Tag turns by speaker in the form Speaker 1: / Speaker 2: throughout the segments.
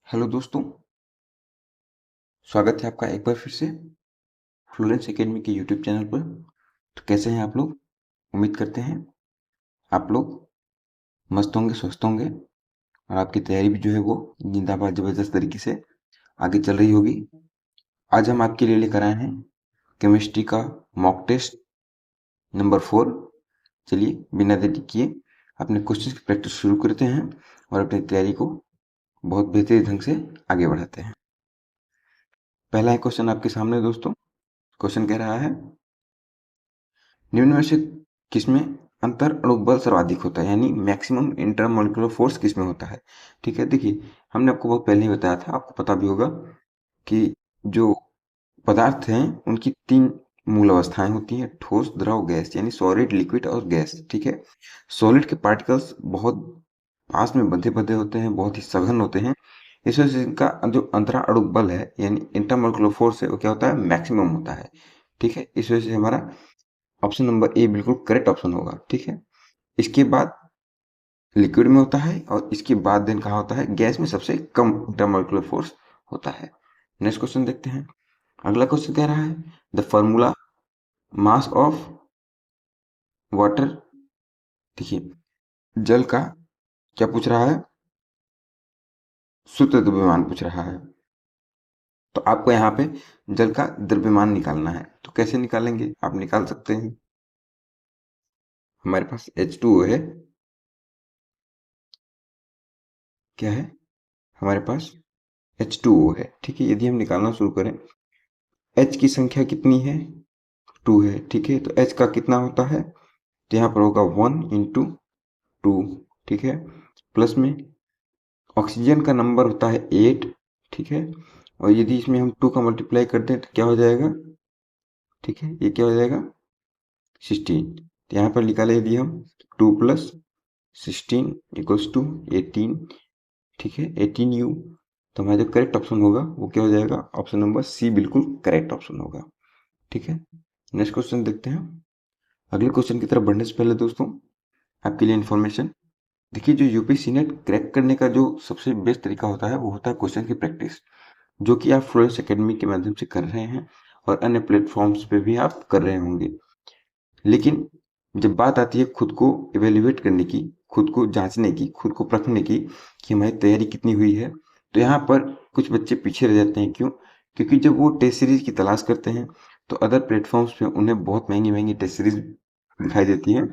Speaker 1: Hello दोस्तों, स्वागत है आपका एक बार फिर से फ्लोरेंस एकेडमी के यूट्यूब चैनल पर। तो कैसे हैं आप लोग? उम्मीद करते हैं आप लोग मस्त होंगे, स्वस्थ होंगे और आपकी तैयारी भी जो है वो जिंदाबाद जबरदस्त तरीके से आगे चल रही होगी। आज हम आपके लिए लेकर आए हैं केमिस्ट्री का मॉक टेस्ट नंबर 4। चलिए बिना देरी किए अपने क्वेश्चन की प्रैक्टिस शुरू करते हैं और अपनी तैयारी को बहुत बेहतरीन ढंग से आगे बढ़ाते हैं। पहला है क्वेश्चन आपके सामने दोस्तों। क्वेश्चन कह रहा है, निम्न में से किसमें अंतर अणु बल सर्वाधिक होता है, यानी मैक्सिमम इंटरमोलिकुलर फोर्स किसमें होता है। ठीक है, देखिए हमने आपको बहुत पहले ही बताया था, आपको पता भी होगा कि जो पदार्थ हैं उनकी तीन मूल अवस्थाएं होती हैं, ठोस, द्रव, गैस, यानी सॉलिड, लिक्विड और गैस। ठीक है, सॉलिड के पार्टिकल्स बहुत पास में बंधे बंधे होते हैं, बहुत ही सघन होते हैं। इस वजह से इनका जो अंतरा अणु बल है यानी इंटरमोलिकुलर फोर्स है वो क्या होता है, मैक्सिमम होता है। ठीक है, इस वजह से हमारा ऑप्शन नंबर ए बिल्कुल करेक्ट ऑप्शन होगा। ठीक है, इसके बाद लिक्विड में होता है और इसके बाद देन कहा होता है गैस में सबसे कम इंटरमोलिकुलर फोर्स होता है। नेक्स्ट क्वेश्चन देखते हैं। अगला क्वेश्चन कह रहा है, the formula mass of water. देखिए जल का क्या पूछ रहा है, शुद्ध द्रव्यमान पूछ रहा है। तो आपको यहाँ पे जल का द्रव्यमान निकालना है। तो कैसे निकालेंगे, आप निकाल सकते हैं। हमारे पास H2O है, क्या है हमारे पास H2O है। ठीक है, यदि हम निकालना शुरू करें, H की संख्या कितनी है, 2 है। ठीक है, तो H का कितना होता है, तो यहाँ पर होगा 1 इंटू 2। ठीक है, प्लस में ऑक्सीजन का नंबर होता है 8। ठीक है, और यदि इसमें हम 2 का मल्टीप्लाई कर दें तो क्या हो जाएगा, ठीक है ये क्या हो जाएगा 16। तो यहाँ पर निकाले यदि हम 2 प्लस 16 इक्वल्स टू 18। ठीक है, 18U। तो हमारा जो करेक्ट ऑप्शन होगा वो क्या हो जाएगा, ऑप्शन नंबर सी बिल्कुल करेक्ट ऑप्शन होगा। ठीक है, नेक्स्ट क्वेश्चन देखते हैं। अगले क्वेश्चन की तरफ बढ़ने से पहले दोस्तों आपके लिए इन्फॉर्मेशन। देखिए जो यूपीएससी नेट क्रैक करने का जो सबसे बेस्ट तरीका होता है वो होता है क्वेश्चन की प्रैक्टिस, जो कि आप फ्लोरेंस एकेडमी के माध्यम से कर रहे हैं और अन्य प्लेटफॉर्म्स पे भी आप कर रहे होंगे। लेकिन जब बात आती है खुद को इवेल्युएट करने की, खुद को जांचने की, खुद को परखने की कि हमारी तैयारी कितनी हुई है, तो यहाँ पर कुछ बच्चे पीछे रह जाते हैं। क्यों? क्योंकि जब वो टेस्ट सीरीज की तलाश करते हैं तो अदर प्लेटफॉर्म्स पे उन्हें बहुत महंगी महंगी टेस्ट सीरीज दिखाई देती है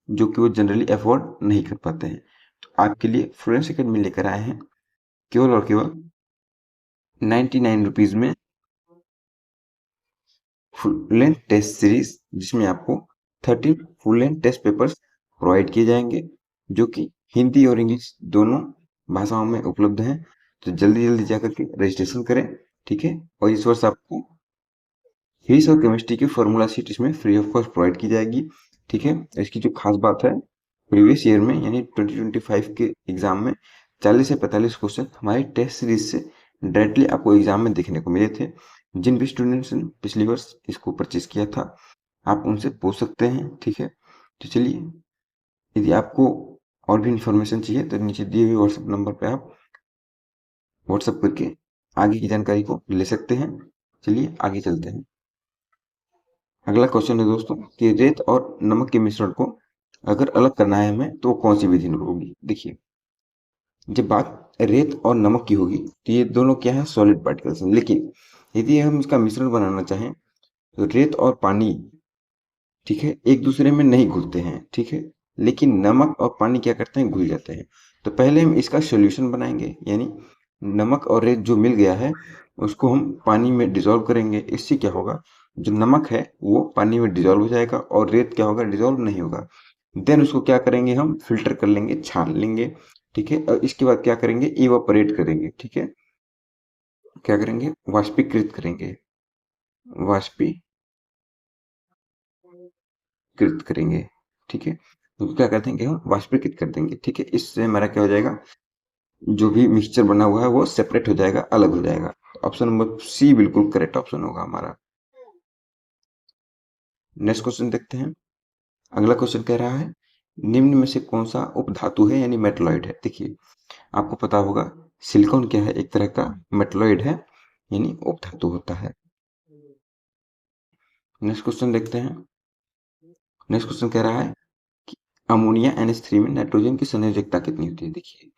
Speaker 1: जो कि वो जनरली अफोर्ड नहीं कर पाते हैं। तो आपके लिए फ्लोरेंस एकेडमी लेकर आए हैं केवल और केवल 99 रुपीज में फुल लेंथ टेस्ट सीरीज, जिसमें आपको 13 full length test papers provide किए जाएंगे जो कि हिंदी और इंग्लिश दोनों भाषाओं में उपलब्ध हैं। तो जल्दी जल्दी जाकर के रजिस्ट्रेशन करें। ठीक है, और इस वर्ष आपको फिजिक्स और केमिस्ट्री की फॉर्मूला शीट इसमें फ्री ऑफ कॉस्ट प्रोवाइड की जाएगी। ठीक है, इसकी जो खास बात है, प्रीवियस ईयर में यानी 2025 के एग्जाम में 40 से 45 क्वेश्चन हमारे टेस्ट सीरीज से डायरेक्टली आपको एग्जाम में देखने को मिले थे। जिन भी स्टूडेंट्स ने पिछली वर्ष इसको परचेज किया था आप उनसे पूछ सकते हैं। ठीक है, तो चलिए यदि आपको और भी इंफॉर्मेशन चाहिए तो नीचे दिए हुए व्हाट्सएप नंबर पे आप व्हाट्सएप करके आगे की जानकारी को ले सकते हैं। चलिए आगे चलते हैं। अगला क्वेश्चन है दोस्तों कि रेत और नमक के मिश्रण को अगर अलग करना है हमें तो कौन सी विधि होगी। देखिए जब बात रेत और नमक की होगी तो ये दोनों क्या है, सॉलिड पार्टिकल्स हैं। लेकिन यदि हम इसका मिश्रण बनाना चाहें तो रेत और पानी, ठीक है, एक दूसरे में नहीं घुलते हैं। ठीक है, लेकिन नमक और पानी क्या करते हैं, घुल जाते हैं। तो पहले हम इसका सॉल्यूशन बनाएंगे, यानी नमक और रेत जो मिल गया है उसको हम पानी में डिजोल्व करेंगे। इससे क्या होगा, जो नमक है वो पानी में डिजोल्व हो जाएगा और रेत क्या होगा, डिजोल्व नहीं होगा। देन उसको क्या करेंगे, हम फिल्टर कर लेंगे, छान लेंगे। ठीक है, और इसके बाद क्या करेंगे, इवापोरेट करेंगे। ठीक है, क्या करेंगे, वाष्पीकृत करेंगे, वाष्पीकृत करेंगे। ठीक है, तो क्या करते हैं कि हम वाष्पीकृत कर देंगे। ठीक है, इससे हमारा क्या हो जाएगा, जो भी मिक्सचर बना हुआ है वो सेपरेट हो जाएगा, अलग हो जाएगा। ऑप्शन नंबर सी बिल्कुल करेक्ट ऑप्शन होगा हमारा। नेक्स्ट क्वेश्चन देखते हैं। अगला क्वेश्चन कह रहा है, निम्न में से कौन सा उपधातु है यानी मेटलॉइड है। देखिए आपको पता होगा सिलिकॉन क्या है, एक तरह का मेटलॉइड है, यानी उपधातु होता है। नेक्स्ट क्वेश्चन देखते हैं। नेक्स्ट क्वेश्चन कह रहा है कि अमोनिया NH3 में नाइट्रोजन की संयोजकता कितनी होती है। देखिए,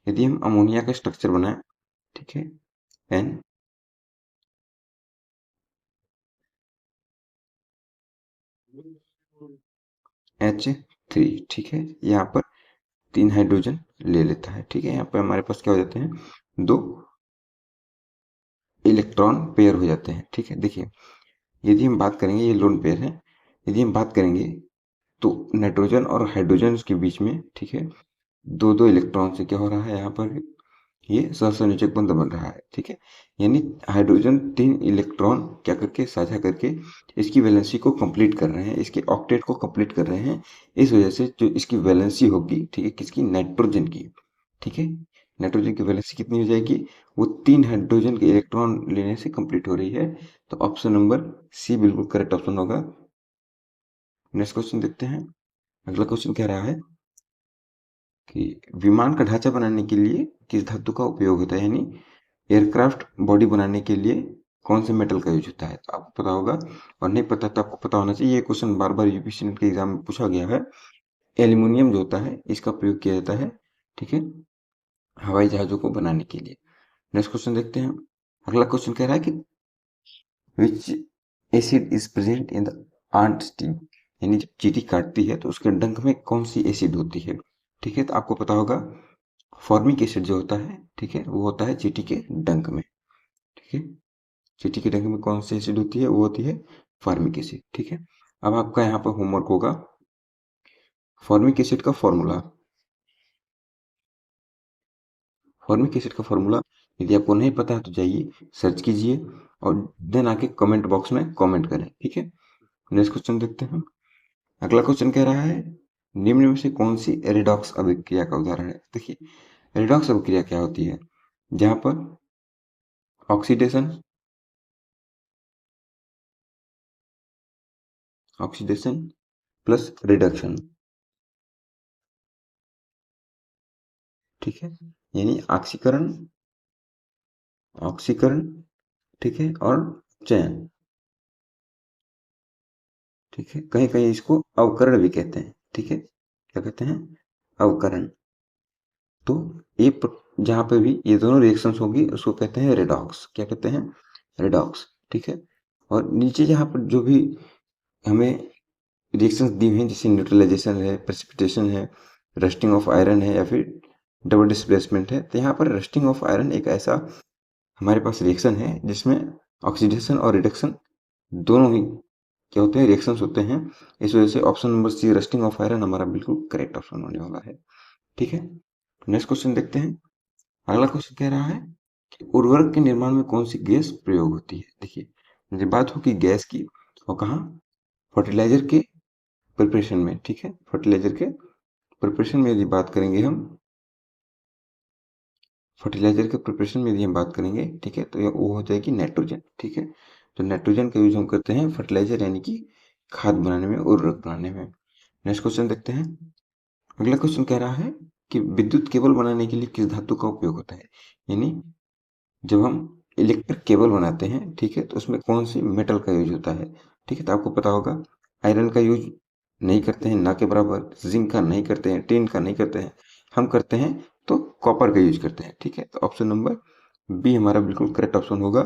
Speaker 1: यदि हम अमोनिया का स्ट्रक्चर बनाए, ठीक है, NH3, ठीक है, यहाँ पर 3 हाइड्रोजन ले लेता है, ठीक है। यहाँ पर हमारे पास क्या हो जाते हैं, 2 इलेक्ट्रॉन पेयर हो जाते हैं, ठीक है। देखिए, यदि हम बात करेंगे, ये लोन पेयर है, यदि हम बात करेंगे तो नाइट्रोजन और हाइड्रोजन के बीच में, ठीक है, 2-2 इलेक्ट्रॉन से क्या हो रहा है, यहाँ पर ये सहसंयोजक बंध बन रहा है, ठीक है। यानी हाइड्रोजन 3 इलेक्ट्रॉन क्या करके साझा करके इसकी वैलेंसी को कंप्लीट कर रहे हैं, इसके ऑक्टेट को कंप्लीट कर रहे हैं। इस वजह से जो इसकी वैलेंसी होगी, ठीक है, किसकी, नाइट्रोजन की, ठीक है, नाइट्रोजन की वैलेंसी कितनी हो जाएगी, वो 3 हाइड्रोजन के इलेक्ट्रॉन लेने से कंप्लीट हो रही है। तो ऑप्शन नंबर सी बिल्कुल करेक्ट ऑप्शन होगा। नेक्स्ट क्वेश्चन देखते हैं। अगला क्वेश्चन कह रहा है कि विमान का ढांचा बनाने के लिए किस धातु का उपयोग होता है, यानी एयरक्राफ्ट बॉडी बनाने के लिए कौन से मेटल का यूज होता है। तो आपको पता होगा, और नहीं पता तो आपको पता होना चाहिए, ये क्वेश्चन बार बार यूपीएससी के एग्जाम में पूछा गया है। एल्यूमिनियम जो होता है इसका प्रयोग किया जाता है, ठीक है, हवाई जहाजों को बनाने के लिए। नेक्स्ट क्वेश्चन देखते हैं। अगला क्वेश्चन कह रहा है कि which acid is present in the ant sting, यानी जब चींटी काटती है तो उसके डंक में कौन सी एसिड होती है, ठीक है। तो आपको पता होगा, फॉर्मिक एसिड जो होता है, ठीक है, वो होता है चींटी के डंक में, ठीक है। चींटी के डंक में कौन सी एसिड होती है, वो होती है फॉर्मिक एसिड, ठीक है। अब आपका यहाँ पर होमवर्क होगा, फॉर्मिक एसिड का फॉर्मूला, फॉर्मिक एसिड का फॉर्मूला यदि आपको नहीं पता है तो जाइए सर्च कीजिए और देन आके कमेंट बॉक्स में कमेंट करें, ठीक है। नेक्स्ट क्वेश्चन देखते हैं। अगला क्वेश्चन कह रहा है, निम्न में से कौन सी रेडॉक्स अभिक्रिया का उदाहरण है। देखिए, रेडॉक्स अभिक्रिया क्या होती है, जहां पर ऑक्सीडेशन, ऑक्सीडेशन प्लस रिडक्शन, ठीक है, यानी ऑक्सीकरण, ऑक्सीकरण, ठीक है, और चयन, ठीक है, कहीं कहीं इसको अवकरण भी कहते हैं, ठीक है, क्या कहते हैं, अवकरण। तो ये जहां पे भी ये दोनों रिएक्शंस होगी उसको कहते हैं रेडॉक्स, क्या कहते हैं, रेडॉक्स, ठीक है। और नीचे जहां पर जो भी हमें रिएक्शंस दी हुई हैं, जैसे न्यूट्रलाइजेशन है, प्रेसिपिटेशन है, रस्टिंग ऑफ आयरन है, या फिर डबल डिस्प्लेसमेंट है, तो यहाँ पर रस्टिंग ऑफ आयरन एक ऐसा हमारे पास रिएक्शन है जिसमें ऑक्सीडेशन और रिडक्शन दोनों ही क्या होते हैं, रिएक्शंस होते हैं। इस वजह से option number c rusting of iron हमारा बिल्कुल करेक्ट ऑप्शन होने वाला है, ठीक है। नेक्स्ट क्वेश्चन देखते हैं। अगला क्वेश्चन कह रहा है कि उर्वरक के निर्माण में कौन सी गैस प्रयोग होती है। देखिए, जब बात होगी गैस की, और कहाँ, फर्टिलाइजर के प्रिपरेशन में, ठीक है, फर्टिलाइजर के प्रिपरेशन में यदि बात करेंगे हम, फर्टिलाइजर के प्रिपरेशन में यदि हम बात करेंगे, ठीक है, तो वो हो जाएगी नाइट्रोजन, ठीक है। तो नाइट्रोजन का यूज हम करते हैं फर्टिलाइजर यानी कि खाद बनाने में, उर्वरक बनाने में। नेक्स्ट क्वेश्चन देखते हैं। अगला क्वेश्चन कह रहा है कि विद्युत केबल बनाने के लिए किस धातु का उपयोग होता है, यानी जब हम इलेक्ट्रिक केबल बनाते हैं, ठीक है, तो उसमें कौन सी मेटल का यूज होता है, ठीक है। तो आपको पता होगा, आयरन का यूज नहीं करते हैं, ना के बराबर, जिंक का नहीं करते हैं, टिन का नहीं करते हैं, हम करते हैं तो कॉपर का यूज करते हैं, ठीक है। तो ऑप्शन नंबर बी हमारा बिल्कुल करेक्ट ऑप्शन होगा।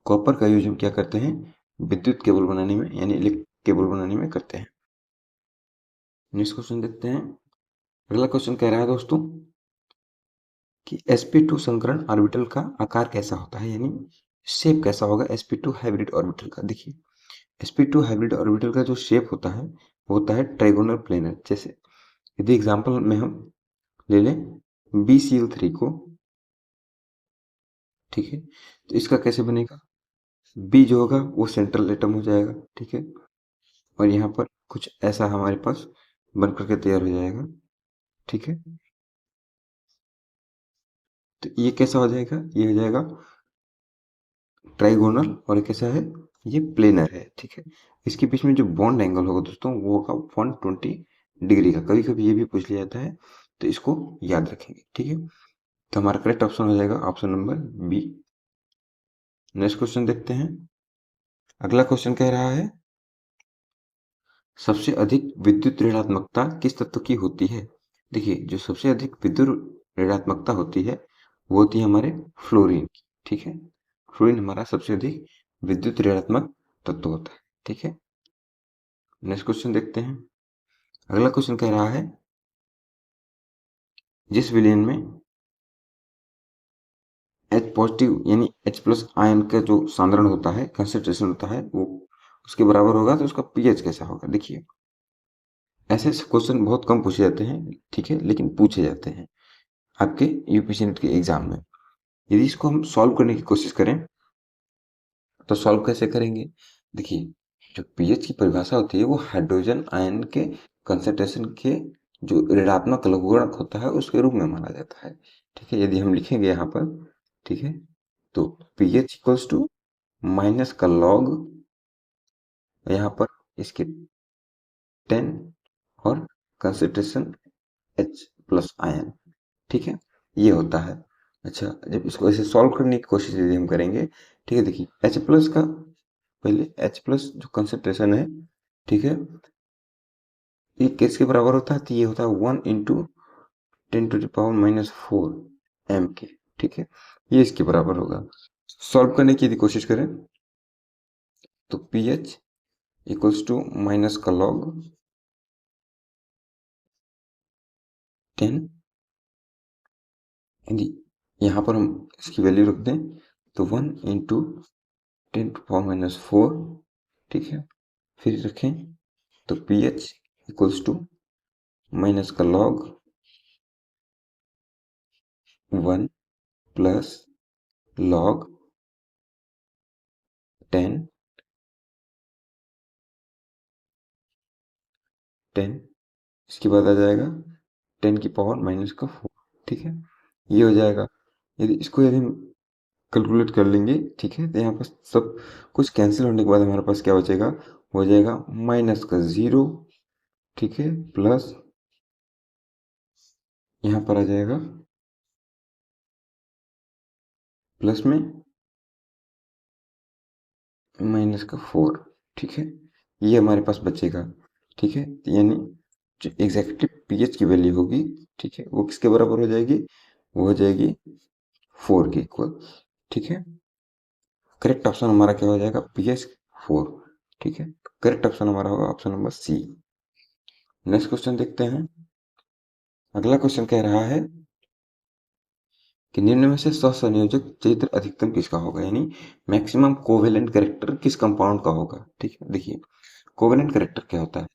Speaker 1: कॉपर का यूज हम क्या करते हैं, विद्युत केबल बनाने में, यानी इलेक्ट्रिक केबल बनाने में करते हैं। नेक्स्ट क्वेश्चन देखते हैं। अगला क्वेश्चन कह रहा है दोस्तों कि sp2 संकरण ऑर्बिटल का आकार कैसा होता है, यानी शेप कैसा होगा sp2 हाइब्रिड ऑर्बिटल का। देखिए, sp2 हाइब्रिड ऑर्बिटल का जो शेप होता है वो होता है ट्राइगोनल प्लेनर। जैसे यदि एग्जांपल में हम ले लें BCl3 को, ठीक है, तो इसका कैसे बनेगा, बी जो होगा वो सेंट्रल एटम हो जाएगा, ठीक है, और यहाँ पर कुछ ऐसा हमारे पास बन करके तैयार हो जाएगा, ठीक है। तो ये कैसा हो जाएगा, ये हो जाएगा ट्राइगोनल, और ये कैसा है, ये प्लेनर है, ठीक है। इसके बीच में जो बॉन्ड एंगल होगा दोस्तों वो होगा 120 डिग्री का। कभी कभी ये भी पूछ लिया जाता है, तो इसको याद रखेंगे, ठीक है। तो हमारा करेक्ट ऑप्शन हो जाएगा option number b. Next question देखते हैं। अगला क्वेश्चन कह रहा है सबसे अधिक विद्युत ऋणात्मकता किस तत्व की होती है। देखिए जो सबसे अधिक विद्युत ऋणात्मकता होती है वो होती है हमारे फ्लोरीन की। ठीक है, फ्लोरीन हमारा सबसे अधिक विद्युत ऋणात्मक तत्व होता है। ठीक है, नेक्स्ट क्वेश्चन देखते हैं। अगला क्वेश्चन कह रहा है जिस विलयन में H पॉजिटिव यानी H प्लस आयन का जो सांद्रण होता है, कंसंट्रेशन होता है, वो उसके बराबर होगा तो उसका पीएच कैसा होगा। देखिए ऐसे क्वेश्चन बहुत कम पूछे जाते हैं, ठीक है, लेकिन पूछे जाते हैं आपके यूपीएससी नेट के एग्जाम में। यदि इसको हम सॉल्व करने की कोशिश करें तो सॉल्व कैसे करेंगे। देखिए जो पीएच की परिभाषा होती है वो हाइड्रोजन आयन के कंसंट्रेशन के जो ऋणात्मक लघुगणक होता है उसके रूप में माना जाता है। ठीक है, यदि हम लिखेंगे यहाँ पर, ठीक है, तो पीएच इक्वल्स टू माइनस का लॉग यहाँ पर इसके 10 और कंसंट्रेशन H प्लस आयन। ठीक है, ये होता है। अच्छा, जब इसको ऐसे सॉल्व करने की कोशिश यदि हम करेंगे, ठीक है, देखिए H प्लस का पहले H प्लस जो कंसंट्रेशन है, ठीक है, ये किसके बराबर होता है, तो ये होता है 1 × 10⁻⁴ m के। ठीक है, ये इसके बराबर होगा। सॉल्व करने की यदि कोशिश करें तो pH इक्वल्स टू माइनस का लॉग 10, यदि यहाँ पर हम इसकी वैल्यू रख दें तो 1 × 10⁻⁴, ठीक है, फिर रखें तो pH इक्वल्स टू माइनस का लॉग 1 प्लस लॉग 10 इसके बाद आ जाएगा 10⁻⁻⁴। ठीक है, ये हो जाएगा। यदि इसको यदि हम कैलकुलेट कर लेंगे, ठीक है, तो यहाँ पर सब कुछ कैंसिल होने के बाद हमारे पास क्या बचेगा, हो जाएगा माइनस का 0, ठीक है, प्लस यहाँ पर आ जाएगा प्लस में माइनस का 4। ठीक है, ये हमारे पास बचेगा। ठीक है, यानी जो एग्जैक्टली पीएच की वैल्यू होगी, ठीक है, वो किसके बराबर हो जाएगी, वो हो जाएगी 4 के इक्वल। ठीक है, करेक्ट ऑप्शन हमारा क्या हो जाएगा, पीएच 4। ठीक है, करेक्ट ऑप्शन हमारा होगा option number c. Next question देखते हैं। अगला क्वेश्चन कह रहा है कि निम्न में से सहसंयोजक क्षेत्र अधिकतम किसका होगा, यानी मैक्सिमम कोवेलेंट कैरेक्टर किस कंपाउंड का होगा। ठीक है, देखिए कोवेलेंट कैरेक्टर क्या होता है,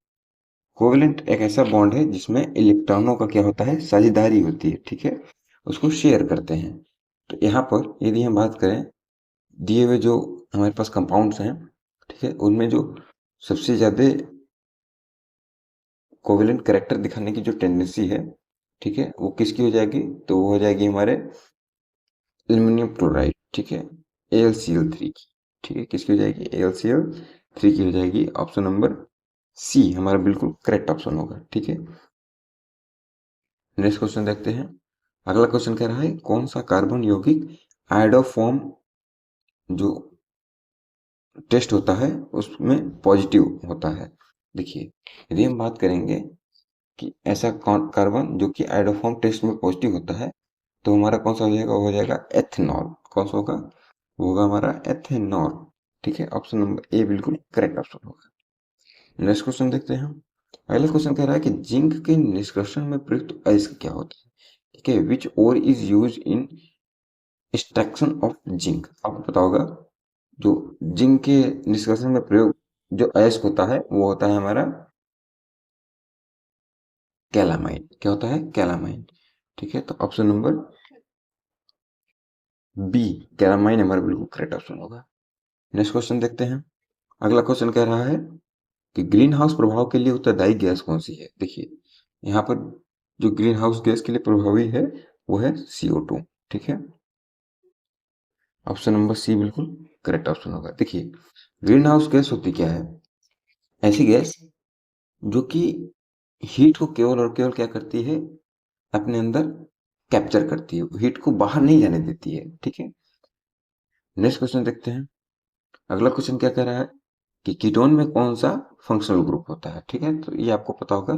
Speaker 1: कोवेलेंट एक ऐसा बॉन्ड है जिसमें इलेक्ट्रॉनों का क्या होता है, साझेदारी होती है। ठीक है, उसको शेयर करते हैं। तो यहाँ पर यदि हम बात करें दिए हुए जो हमारे पास कंपाउंड्स हैं, ठीक है, उनमें जो सबसे ज्यादा कोवेलेंट कैरेक्टर दिखाने की जो टेंडेंसी है, ठीक है, वो किसकी हो जाएगी, तो वो हो जाएगी हमारे एल्युमिनियम क्लोराइड। ठीक है, AlCl3 की। ठीक है, किसकी हो जाएगी, AlCl3 की हो जाएगी। ऑप्शन नंबर सी हमारा बिल्कुल करेक्ट ऑप्शन होगा। ठीक है, नेक्स्ट क्वेश्चन देखते हैं। अगला क्वेश्चन कह रहा है कौन सा कार्बन यौगिक आयोडोफॉर्म जो टेस्ट होता है उसमें पॉजिटिव होता है। देखिए यदि हम बात करेंगे कि ऐसा कार्बन जो कि आयोडोफॉर्म टेस्ट में पॉजिटिव होता है, तो हमारा कौन सा हो जाएगा, वो हो जाएगा एथेनॉल। कौन सा होगा, वो होगा हमारा एथेनॉल। ठीक है, ऑप्शन नंबर ए बिल्कुल करेक्ट ऑप्शन होगा। नेक्स्ट क्वेश्चन देखते हैं। अगला क्वेश्चन कह रहा है कि जिंक के निष्कर्षण में प्रयुक्त अयस्क क्या होता है। ठीक है, which ore is use in extraction of zinc. आपको पता होगा जो जिंक के निष्कर्षण में प्रयोग जो अयस्क होता है वो होता है हमारा कैलामाइन। क्या होता है, कैलामाइन। ठीक है, तो ऑप्शन नंबर बी कैलामाइन हमारा बिल्कुल करेक्ट ऑप्शन होगा। नेक्स्ट क्वेश्चन देखते हैं। अगला क्वेश्चन कह रहा है कि ग्रीन हाउस प्रभाव के लिए उत्तरदायी गैस कौन सी है। देखिए यहाँ पर जो ग्रीन हाउस गैस के लिए प्रभावी है वो है CO2। ठीक है, ऑप्शन नंबर सी बिल्कुल करेक्ट ऑप्शन होगा। देखिए ग्रीन हाउस गैस होती क्या है, ऐसी गैस जो कि हीट को केवल और केवल क्या करती है, अपने अंदर कैप्चर करती है, हीट को बाहर नहीं जाने देती है। ठीक है, नेक्स्ट क्वेश्चन देखते हैं। अगला क्वेश्चन क्या कह रहा है कि कीटोन में कौन सा फंक्शनल ग्रुप होता है। ठीक है, तो ये आपको पता होगा,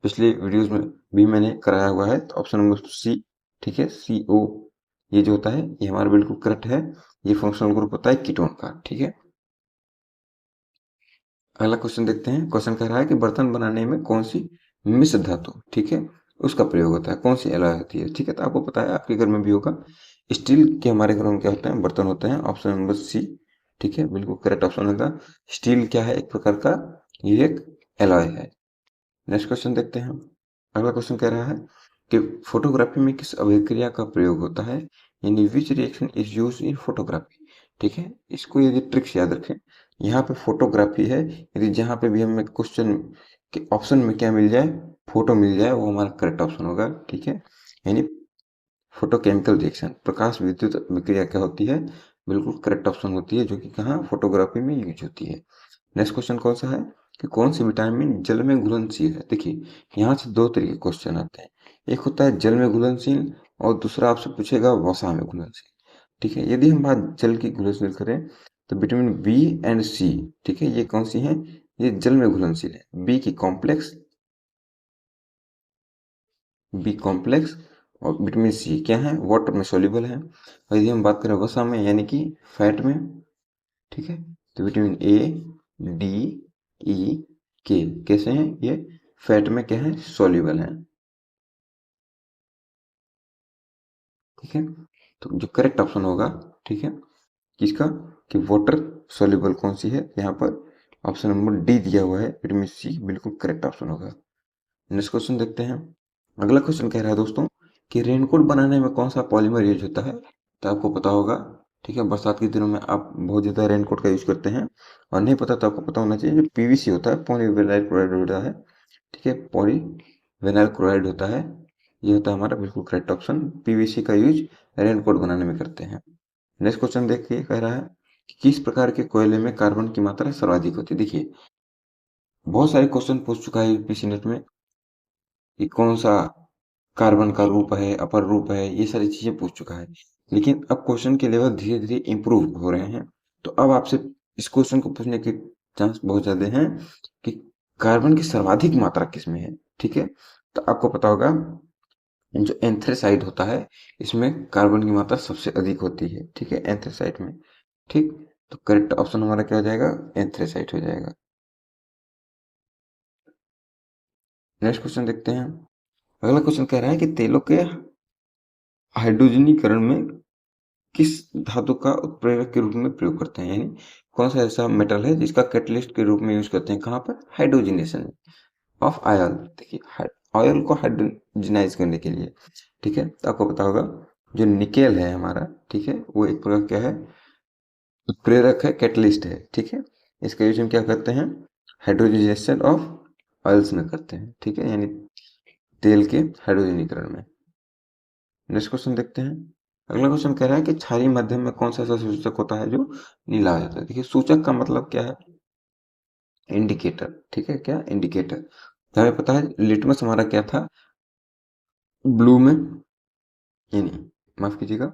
Speaker 1: पिछले वीडियोस में भी मैंने कराया हुआ है। तो ऑप्शन नंबर सी, ठीक है, CO, ये जो होता है ये हमारा बिल्कुल करेक्ट है। ये फंक्शनल ग्रुप होता है कीटोन का। ठीक है, अगला क्वेश्चन देखते हैं। क्वेश्चन कह रहा है कि बर्तन बनाने में कौन सी मिश्र धातु, ठीक है, उसका प्रयोग होता है, कौन सी एलॉय होती है। ठीक है, तो आपको पता है, आपके घर में भी होगा। स्टील के हमारे घरों में क्या होते हैं, बर्तन होते हैं। ऑप्शन नंबर सी, ठीक है, बिल्कुल करेक्ट ऑप्शन होगा। स्टील क्या है, एक प्रकार का ये एक एलॉय है। नेक्स्ट क्वेश्चन देखते हैं। अगला क्वेश्चन कह रहा है कि फोटोग्राफी में किस अभिक्रिया का प्रयोग होता है, यानी which reaction is use in photography. ठीक है, इसको यदि ट्रिक्स याद रखें, यहाँ पे फोटोग्राफी है, यदि जहाँ पे भी हमें क्वेश्चन के ऑप्शन में क्या मिल जाए, फोटो मिल जाए, वो हमारा करेक्ट ऑप्शन होगा। ठीक है, यानी फोटोकेमिकल रिएक्शन, प्रकाश विद्युत अभिक्रिया क्या होती है, बिल्कुल करेक्ट ऑप्शन होती है, जो कि कहाँ, फोटोग्राफी में यूज होती है। नेक्स्ट क्वेश्चन कौन सा है कि कौन सी विटामिन जल में घुलनशील है। देखिए, यहाँ से दो तरीके क्वेश्चन आते हैं, एक होता है जल में घुलनशील और दूसरा आपसे पूछेगा वसा में घुलनशील। ठीक है, यदि हम बात जल की घुलनशील करें तो विटामिन B एंड C, ठीक है, ये कौन सी हैं, ये जल में घुलनशील है। बी कॉम्प्लेक्स और विटामिन C क्या है, वाटर में सोल्यूबल है। और यदि हम बात करें वसा में, यानी कि फैट में, ठीक है, तो vitamin A, D, E, K कैसे हैं, ये फैट में क्या है, सोल्यूबल है। ठीक है, तो जो करेक्ट ऑप्शन होगा, ठीक है, किसका, कि वाटर सोल्यूबल कौन सी है, यहाँ पर ऑप्शन नंबर डी दिया हुआ है, विटामिन C बिल्कुल करेक्ट ऑप्शन होगा। नेक्स्ट क्वेश्चन देखते हैं। अगला क्वेश्चन कह रहा है दोस्तों कि रेनकोट बनाने में कौन सा पॉलीमर यूज होता है। तो आपको पता होगा, ठीक है, बरसात के दिनों में आप बहुत ज़्यादा रेनकोट का यूज करते हैं, और नहीं पता तो आपको पता होना चाहिए, जो PVC होता है, पॉलीविनाइल क्लोराइड होता है। ठीक है, पॉलीविनाइल क्लोराइड होता है, ये होता है हमारा बिल्कुल करेक्ट ऑप्शन। PVC का यूज रेनकोट बनाने में करते हैं। नेक्स्ट क्वेश्चन देखिए, कह रहा है कि किस प्रकार के कोयले में कार्बन की मात्रा सर्वाधिक होती है। देखिए, बहुत सारे क्वेश्चन पूछ चुका है यूपीएससी नेट में कि कौन सा कार्बन का रूप है, अपर रूप है, ये सारी चीजें पूछ चुका है। लेकिन अब क्वेश्चन के लेवल धीरे धीरे इम्प्रूव हो रहे हैं, तो अब आपसे इस क्वेश्चन को पूछने के चांस बहुत ज्यादा हैं कि कार्बन की सर्वाधिक मात्रा किसमें है। ठीक है, तो आपको पता होगा, जो एंथ्रेसाइट होता है, इसमें कार्बन की मात्रा सबसे अधिक होती है। ठीक है, एंथ्रेसाइट में। ठीक, तो करेक्ट ऑप्शन हमारा क्या हो जाएगा, एंथ्रेसाइट हो जाएगा। नेक्स्ट क्वेश्चन देखते हैं। अगला क्वेश्चन कह रहा है कि तेलों के हाइड्रोजनीकरण में किस धातु का उत्प्रेरक के रूप में प्रयोग करते हैं, यानी कौन सा ऐसा मेटल है जिसका कैटलिस्ट के रूप में यूज करते हैं, कहाँ पर, हाइड्रोजनेशन ऑफ आयल। देखिए, ऑयल को हाइड्रोजनाइज करने के लिए। ठीक है, तो आपको पता होगा, जो निकेल है हमारा, ठीक है, वो एक प्रकार क्या है, उत्प्रेरक है, कैटलिस्ट है। ठीक है, इसका यूज हम क्या करते हैं, हाइड्रोजनेशन ऑफ ऑयल्स में करते हैं। ठीक है, यानी तेल के हाइड्रोजनीकरण में। नेक्स्ट क्वेश्चन देखते हैं। अगला क्वेश्चन कह रहा है कि क्षारीय माध्यम में कौन सा ऐसा सूचक होता है जो नीला हो जाता है। देखिए, सूचक का मतलब क्या है, इंडिकेटर। ठीक है, क्या, इंडिकेटर। तो हमें पता है लिटमस हमारा क्या था, ब्लू में, यानी माफ कीजिएगा,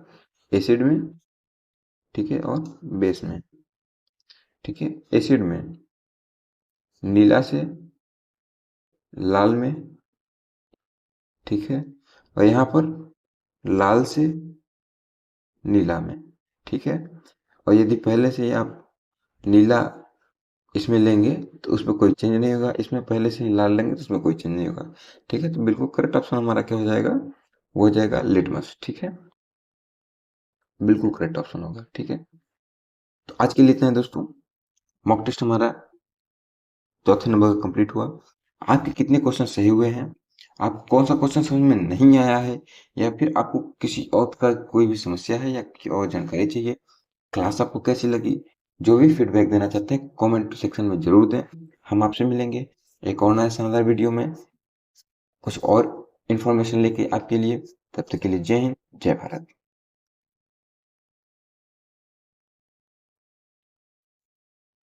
Speaker 1: एसिड में, ठीक है, और बेस में। ठीक है, एसिड में नीला से लाल में, ठीक है, और यहाँ पर लाल से नीला में। ठीक है, और यदि पहले से ही आप नीला इसमें लेंगे तो उसमें कोई चेंज नहीं होगा, इसमें पहले से ही लाल लेंगे तो उसमें कोई चेंज नहीं होगा। ठीक है, तो बिल्कुल करेक्ट ऑप्शन हमारा क्या हो जाएगा, वो हो जाएगा लिटमस। ठीक है, बिल्कुल करेक्ट ऑप्शन होगा। ठीक है, तो आज के लिए इतना है दोस्तों। मॉक टेस्ट हमारा चौथे नंबर का कंप्लीट हुआ। आपके कितने क्वेश्चन सही हुए हैं, आपको कौन सा क्वेश्चन समझ में नहीं आया है, या फिर आपको किसी और का कोई भी समस्या है या कोई और जानकारी चाहिए, क्लास आपको कैसी लगी, जो भी फीडबैक देना चाहते हैं कमेंट सेक्शन में जरूर दें। हम आपसे मिलेंगे एक और नए शानदार वीडियो में कुछ और इन्फॉर्मेशन लेके आपके लिए। तब तक के लिए जय हिंद, जय भारत।